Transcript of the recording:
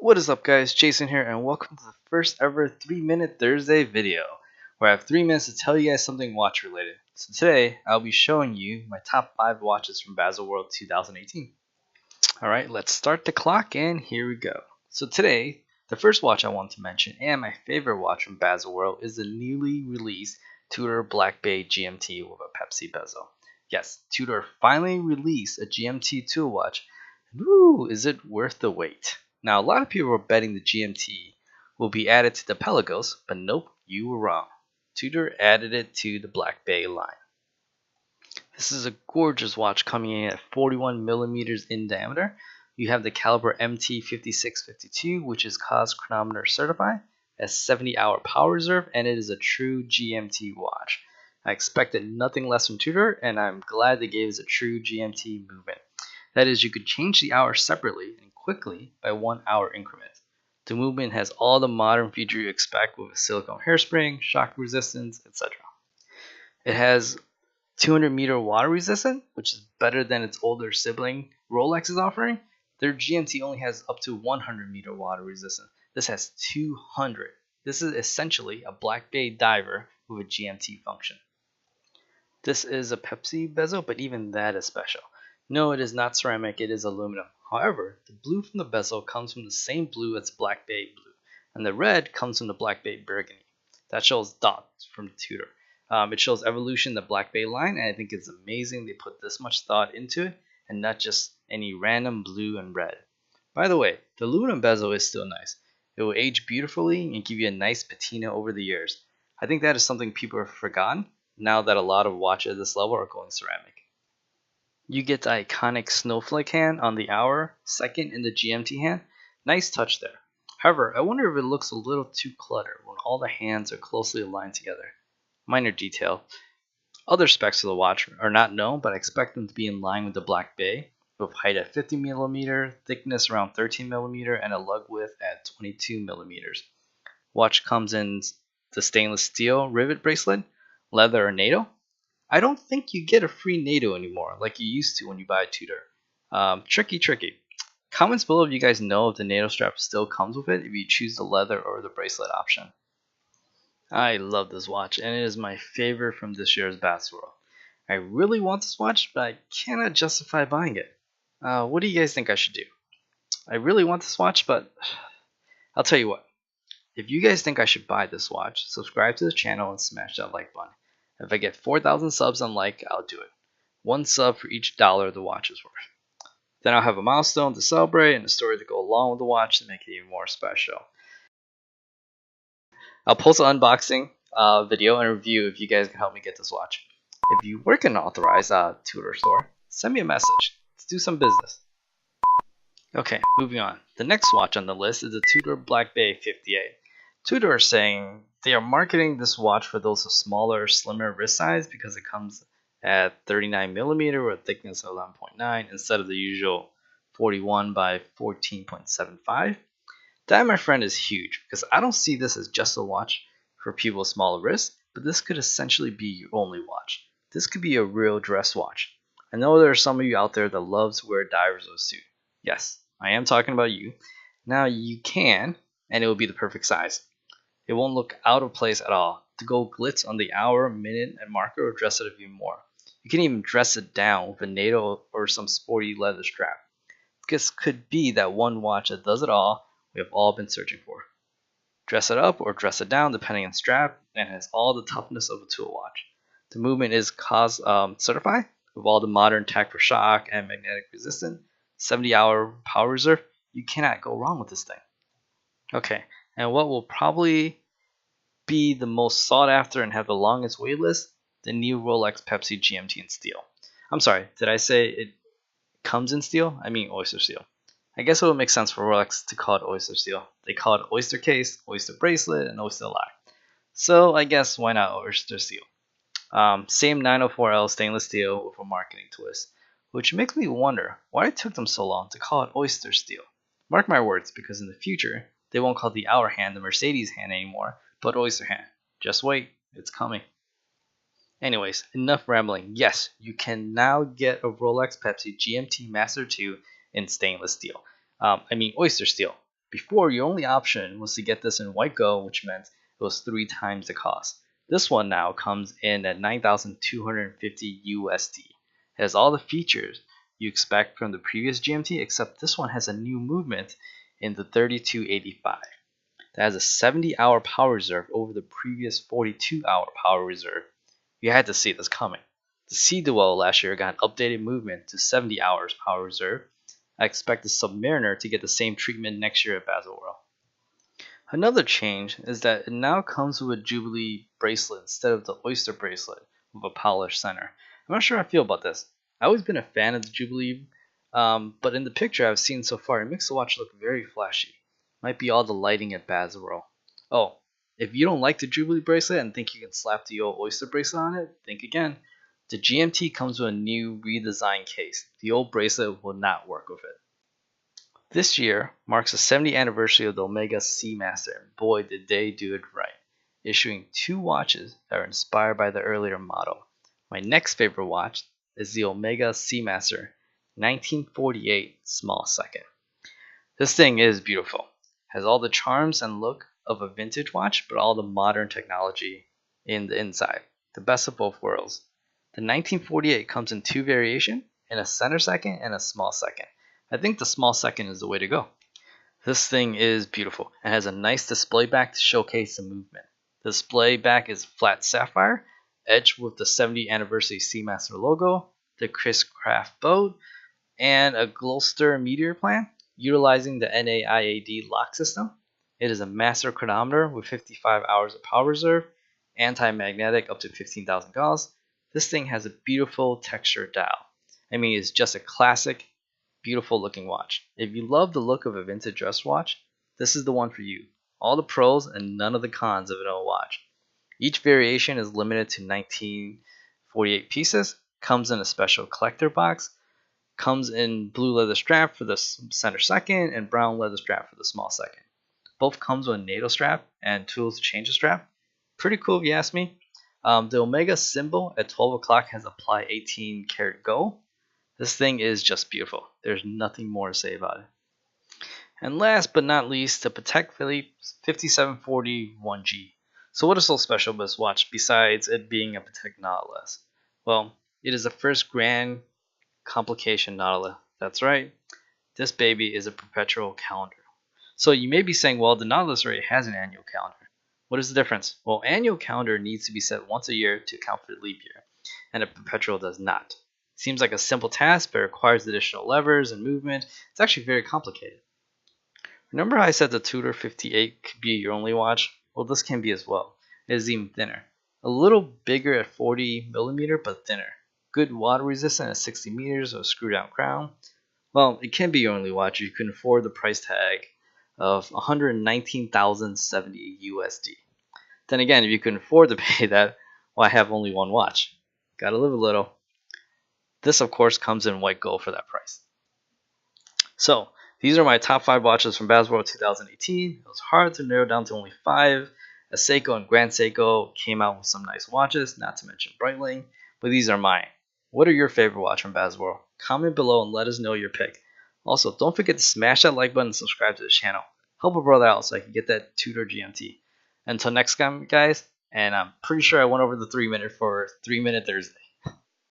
What is up guys, Jason here and welcome to the first ever 3-minute Thursday video where I have 3 minutes to tell you guys something watch related. So today I'll be showing you my top 5 watches from Baselworld 2018. Alright, let's start the clock and here we go. So today, the first watch I want to mention and my favorite watch from Baselworld is the newly released Tudor Black Bay GMT with a Pepsi bezel. Yes, Tudor finally released a GMT tool watch. Woo, is it worth the wait? Now, a lot of people were betting the GMT will be added to the Pelagos, but nope, you were wrong. Tudor added it to the Black Bay line. This is a gorgeous watch coming in at 41 millimeters in diameter. You have the caliber MT5652, which is COS chronometer certified, has 70-hour power reserve, and it is a true GMT watch. I expected nothing less from Tudor, and I'm glad they gave us a true GMT movement. That is, you could change the hour separately and quickly by 1 hour increment. The movement has all the modern features you expect with a silicone hairspring, shock resistance, etc. It has 200-meter water resistant, which is better than its older sibling Rolex is offering. Their GMT only has up to 100-meter water resistant. This has 200. This is essentially a Black Bay diver with a GMT function. This is a Pepsi bezel, but even that is special. No, it is not ceramic, it is aluminum. However, the blue from the bezel comes from the same blue as Black Bay blue, and the red comes from the Black Bay burgundy. That shows dots from Tudor. It shows evolution in the Black Bay line, and I think it's amazing they put this much thought into it, and not just any random blue and red. By the way, the aluminum bezel is still nice. It will age beautifully and give you a nice patina over the years. I think that is something people have forgotten, now that a lot of watches at this level are going ceramic. You get the iconic snowflake hand on the hour, second in the GMT hand. Nice touch there. However, I wonder if it looks a little too cluttered when all the hands are closely aligned together. Minor detail. Other specs of the watch are not known, but I expect them to be in line with the Black Bay, with height at 50 mm, thickness around 13 mm, and a lug width at 22 mm. Watch comes in the stainless steel rivet bracelet, leather or NATO. I don't think you get a free NATO anymore like you used to when you buy a Tudor. Tricky. Comments below if you guys know if the NATO strap still comes with it if you choose the leather or the bracelet option. I love this watch and it is my favorite from this year's Baselworld. I really want this watch, but I cannot justify buying it. What do you guys think I should do? I really want this watch, but I'll tell you what. If you guys think I should buy this watch, subscribe to the channel and smash that like button. If I get 4,000 subs on like, I'll do it. 1 sub for each dollar the watch is worth. Then I'll have a milestone to celebrate and a story to go along with the watch to make it even more special. I'll post an unboxing video and review if you guys can help me get this watch. If you work in an authorized Tudor store, send me a message. Let's do some business. Okay, moving on. The next watch on the list is the Tudor Black Bay 58. Tudor is saying they are marketing this watch for those with smaller, slimmer wrist size because it comes at 39 mm with a thickness of 11.9 instead of the usual 41 by 14.75. That, my friend, is huge because I don't see this as just a watch for people with smaller wrists, but this could essentially be your only watch. This could be a real dress watch. I know there are some of you out there that loves to wear divers with a suit. Yes, I am talking about you. Now you can, and it will be the perfect size. It won't look out of place at all. To go glitz on the hour, minute, and marker or dress it even more. You can even dress it down with a NATO or some sporty leather strap. This could be that one watch that does it all we have all been searching for. Dress it up or dress it down depending on strap, and it has all the toughness of a tool watch. The movement is COS certified with all the modern tech for shock and magnetic resistance. 70-hour power reserve. You cannot go wrong with this thing. Okay, and what will probably be the most sought after and have the longest wait list? The new Rolex Pepsi GMT in steel. I'm sorry, did I say it comes in steel? I mean oyster steel. I guess it would make sense for Rolex to call it oyster steel. They call it oyster case, oyster bracelet, and oyster lock. So I guess why not oyster steel? Same 904L stainless steel with a marketing twist, which makes me wonder why it took them so long to call it oyster steel. Mark my words, because in the future, they won't call the hour hand the Mercedes hand anymore, but oyster hand. Just wait, it's coming. Anyways, enough rambling. Yes, you can now get a Rolex Pepsi GMT Master 2 in stainless steel. Oyster steel. Before, your only option was to get this in white gold, which meant it was 3 times the cost. This one now comes in at 9,250 USD. It has all the features you expect from the previous GMT, except this one has a new movement in the 3285 that has a 70-hour power reserve over the previous 42-hour power reserve. You had to see this coming. The Sea Duel last year got an updated movement to 70 hours power reserve. I expect the Submariner to get the same treatment next year at Baselworld. Another change is that it now comes with a Jubilee bracelet instead of the Oyster bracelet with a polished center. I'm not sure how I feel about this. I've always been a fan of the Jubilee, but in the picture I've seen so far, it makes the watch look very flashy. Might be all the lighting at Baselworld. Oh, if you don't like the Jubilee bracelet and think you can slap the old Oyster bracelet on it, think again. The GMT comes with a new redesigned case. The old bracelet will not work with it. This year marks the 70th anniversary of the Omega Seamaster, and boy did they do it right, issuing 2 watches that are inspired by the earlier model. My next favorite watch is the Omega Seamaster 1948 small second. This thing is beautiful. Has all the charms and look of a vintage watch, but all the modern technology in the inside. The best of both worlds. The 1948 comes in 2 variations, in a center second and a small second. I think the small second is the way to go. This thing is beautiful and has a nice display back to showcase the movement. The display back is flat sapphire, edged with the 70th anniversary Seamaster logo, the Chris Craft boat, and a Gloucester meteor plant utilizing the NAIAD lock system. It is a master chronometer with 55 hours of power reserve, anti-magnetic up to 15,000 gauss. This thing has a beautiful texture dial. I mean, it's just a classic, beautiful looking watch. If you love the look of a vintage dress watch, this is the one for you. All the pros and none of the cons of an old watch. Each variation is limited to 1948 pieces, comes in a special collector box, comes in blue leather strap for the center second and brown leather strap for the small second. Both comes with a NATO strap and tools to change the strap. Pretty cool if you ask me. The Omega symbol at 12 o'clock has apply 18 karat gold. This thing is just beautiful. There's nothing more to say about it. And last but not least, the Patek Philippe 5740 1G. So what is so special about this watch besides it being a Patek Nautilus? Well, it is the first grand complication Nautilus. That's right. This baby is a perpetual calendar. So you may be saying, well, the Nautilus already has an annual calendar. What is the difference? Well, annual calendar needs to be set once a year to account for the leap year, and a perpetual does not. Seems like a simple task, but it requires additional levers and movement. It's actually very complicated. Remember how I said the Tudor 58 could be your only watch? Well, this can be as well. It is even thinner. A little bigger at 40 millimeter, but thinner. Good water resistant at 60 meters with a screw down crown. Well, it can be your only watch if you can afford the price tag of 119,070 USD. Then again, if you can afford to pay that, well, I have only one watch. Gotta live a little. This, of course, comes in white gold for that price. So, these are my top 5 watches from Baselworld 2018. It was hard to narrow down to only 5. A Seiko and Grand Seiko came out with some nice watches, not to mention Breitling, but these are mine. What are your favorite watches from Baselworld? Comment below and let us know your pick. Also, don't forget to smash that like button and subscribe to the channel. Help a brother out so I can get that Tudor GMT. Until next time, guys, and I'm pretty sure I went over the 3 minute for 3 Minute Thursday.